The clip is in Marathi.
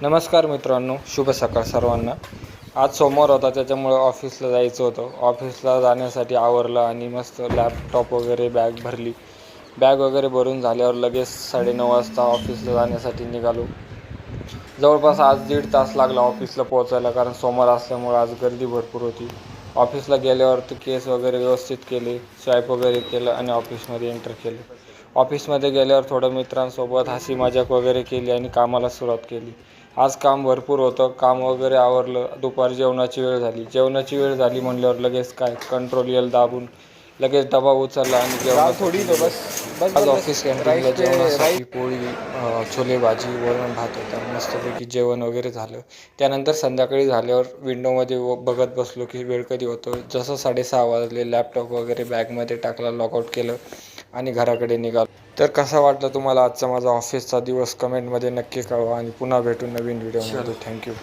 नमस्कार मित्रांनो, शुभ सकाळ सर्वांना. आज सोमवार होता, त्याच्यामुळे ऑफिसला जायचं होतं. ऑफिसला जाण्यासाठी आवरलं आणि मस्त लॅपटॉप वगैरे बॅग भरली. बॅग वगैरे भरून झाल्यावर लगेच 9:30 वाजता ऑफिसला जाण्यासाठी निघालो. जवळपास आज 1.5 तास लागला ऑफिसला पोहोचायला, कारण सोमवार असल्यामुळे आज गर्दी भरपूर होती. ऑफिसला गेल्यावर ते केस वगैरे व्यवस्थित केले, स्वाईप वगैरे केलं आणि ऑफिसमध्ये एंटर केलं. ऑफिसमध्ये गेल्यावर थोडं मित्रांसोबत हसी मजाक वगैरे केली आणि कामाला सुरुवात केली. आज काम भरपूर होतं. काम वगैरे आवरलं. दुपारी जेवणाची वेळ झाली म्हणल्यावर लगेच काय कंट्रोल एल दाबून लगेच डबा उचलला आणि आज ऑफिस कॅन्टीनला जेवणासाठी पोळी, छोले भाजी, वरण भात होता. मस्तपैकी जेवण वगैरे झालं. त्यानंतर संध्याकाळी झाल्यावर विंडोमध्ये बघत बसलो की वेळ कधी होतो. जसं 6:30 वाजले, लॅपटॉप वगैरे बॅगमध्ये टाकला, लॉगआउट केलं आणि घराकडे निघालो. तर कसा वाटला तुम्हाला आजचा माझा ऑफिसचा दिवस? कमेंटमध्ये नक्की कळवा आणि पुन्हा भेटू नवीन व्हिडिओमध्ये. थँक्यू.